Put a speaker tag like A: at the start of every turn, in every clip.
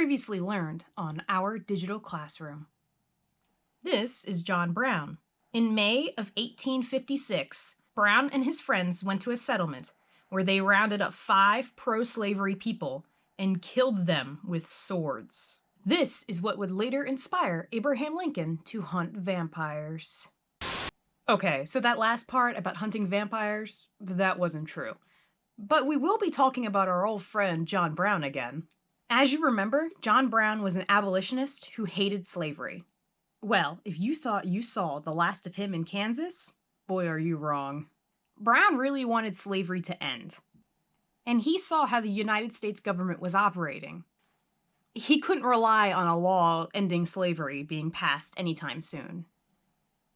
A: previously learned on Our Digital Classroom. This is John Brown. In May of 1856, Brown and his friends went to a settlement where they rounded up 5 pro-slavery people and killed them with swords. This is what would later inspire Abraham Lincoln to hunt vampires. Okay, so that last part about hunting vampires, that wasn't true. But we will be talking about our old friend John Brown again. As you remember, John Brown was an abolitionist who hated slavery. Well, if you thought you saw the last of him in Kansas, boy are you wrong. Brown really wanted slavery to end. And he saw how the United States government was operating. He couldn't rely on a law ending slavery being passed anytime soon.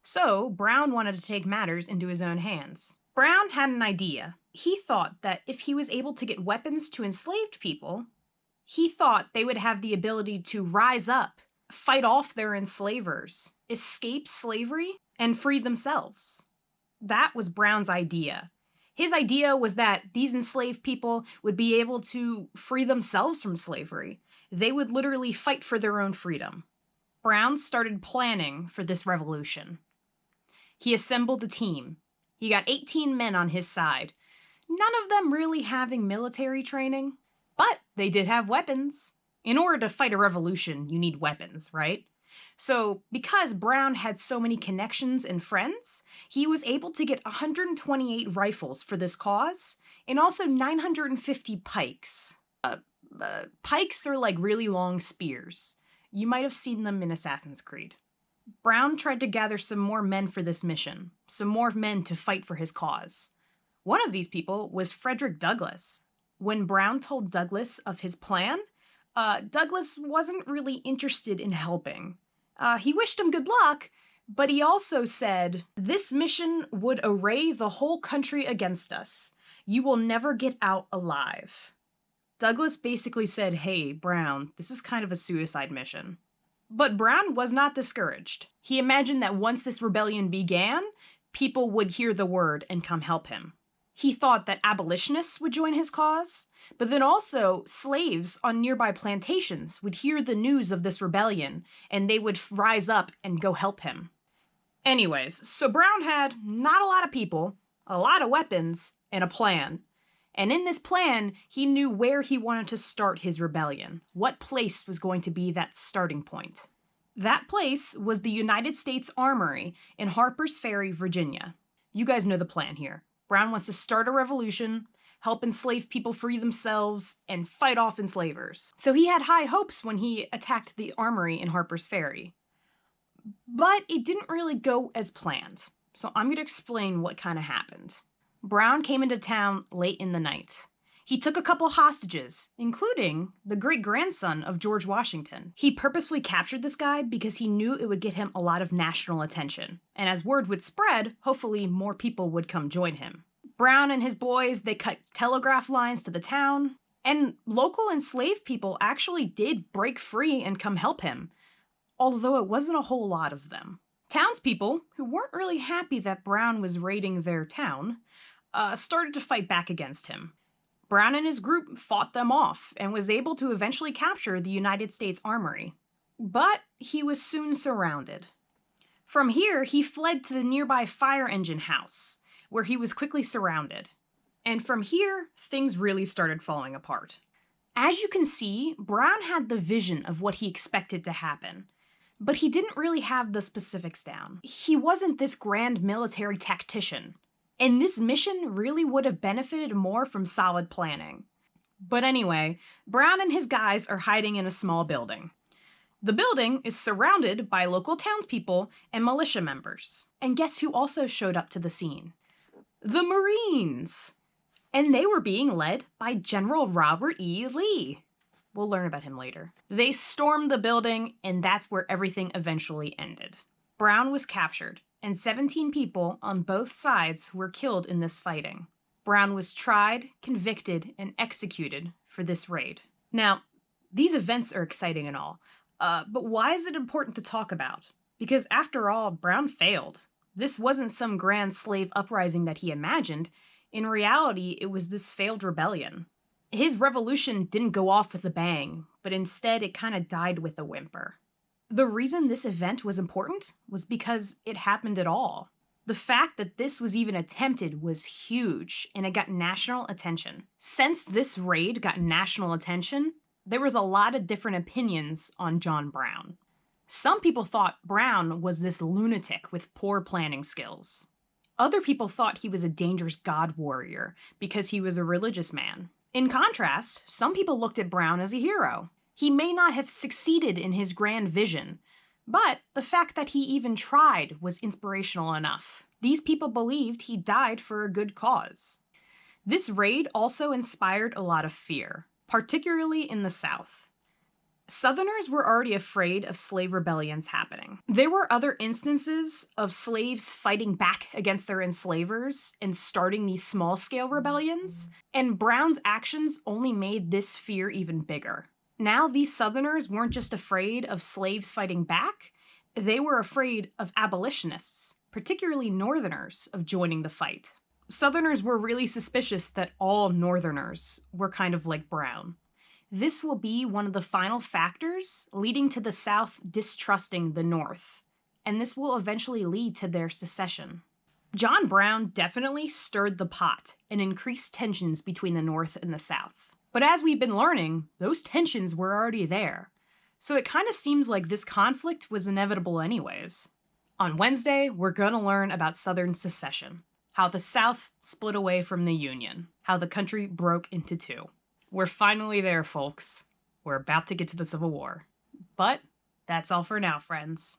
A: So, Brown wanted to take matters into his own hands. Brown had an idea. He thought that if he was able to get weapons to enslaved people, he thought they would have the ability to rise up, fight off their enslavers, escape slavery, and free themselves. That was Brown's idea. His idea was that these enslaved people would be able to free themselves from slavery. They would literally fight for their own freedom. Brown started planning for this revolution. He assembled a team. He got 18 men on his side, none of them really having military training, but they did have weapons. In order to fight a revolution, you need weapons, right? So, because Brown had so many connections and friends, he was able to get 128 rifles for this cause, and also 950 pikes. Pikes are like really long spears. You might have seen them in Assassin's Creed. Brown tried to gather some more men for this mission, some more men to fight for his cause. One of these people was Frederick Douglass. When Brown told Douglass of his plan, Douglass wasn't really interested in helping. He wished him good luck, but he also said, "This mission would array the whole country against us. You will never get out alive." Douglass basically said, "Hey, Brown, this is kind of a suicide mission." But Brown was not discouraged. He imagined that once this rebellion began, people would hear the word and come help him. He thought that abolitionists would join his cause, but then also slaves on nearby plantations would hear the news of this rebellion, and they would rise up and go help him. Anyways, so Brown had not a lot of people, a lot of weapons, and a plan. And in this plan, he knew where he wanted to start his rebellion. What place was going to be that starting point? That place was the United States Armory in Harper's Ferry, Virginia. You guys know the plan here. Brown wants to start a revolution, help enslaved people free themselves, and fight off enslavers. So he had high hopes when he attacked the armory in Harper's Ferry. But it didn't really go as planned. So I'm going to explain what kind of happened. Brown came into town late in the night. He took a couple hostages, including the great-grandson of George Washington. He purposefully captured this guy because he knew it would get him a lot of national attention. And as word would spread, hopefully more people would come join him. Brown and his boys, they cut telegraph lines to the town, and local enslaved people actually did break free and come help him, although it wasn't a whole lot of them. Townspeople, who weren't really happy that Brown was raiding their town, started to fight back against him. Brown and his group fought them off and was able to eventually capture the United States Armory. But he was soon surrounded. From here, he fled to the nearby fire engine house, where he was quickly surrounded. And from here, things really started falling apart. As you can see, Brown had the vision of what he expected to happen, but he didn't really have the specifics down. He wasn't this grand military tactician. And this mission really would have benefited more from solid planning. But anyway, Brown and his guys are hiding in a small building. The building is surrounded by local townspeople and militia members. And guess who also showed up to the scene? The Marines! And they were being led by General Robert E. Lee. We'll learn about him later. They stormed the building, and that's where everything eventually ended. Brown was captured, and 17 people on both sides were killed in this fighting. Brown was tried, convicted, and executed for this raid. Now, these events are exciting and all, but why is it important to talk about? Because after all, Brown failed. This wasn't some grand slave uprising that he imagined. In reality, it was this failed rebellion. His revolution didn't go off with a bang, but instead it kind of died with a whimper. The reason this event was important was because it happened at all. The fact that this was even attempted was huge, and it got national attention. Since this raid got national attention, there was a lot of different opinions on John Brown. Some people thought Brown was this lunatic with poor planning skills. Other people thought he was a dangerous god warrior because he was a religious man. In contrast, some people looked at Brown as a hero. He may not have succeeded in his grand vision, but the fact that he even tried was inspirational enough. These people believed he died for a good cause. This raid also inspired a lot of fear, particularly in the South. Southerners were already afraid of slave rebellions happening. There were other instances of slaves fighting back against their enslavers and starting these small-scale rebellions, and Brown's actions only made this fear even bigger. Now these Southerners weren't just afraid of slaves fighting back, they were afraid of abolitionists, particularly Northerners, of joining the fight. Southerners were really suspicious that all Northerners were kind of like Brown. This will be one of the final factors leading to the South distrusting the North, and this will eventually lead to their secession. John Brown definitely stirred the pot and increased tensions between the North and the South. But as we've been learning, those tensions were already there. So it kind of seems like this conflict was inevitable anyways. On Wednesday, we're gonna learn about Southern secession, how the South split away from the Union, how the country broke into two. We're finally there, folks. We're about to get to the Civil War. But that's all for now, friends.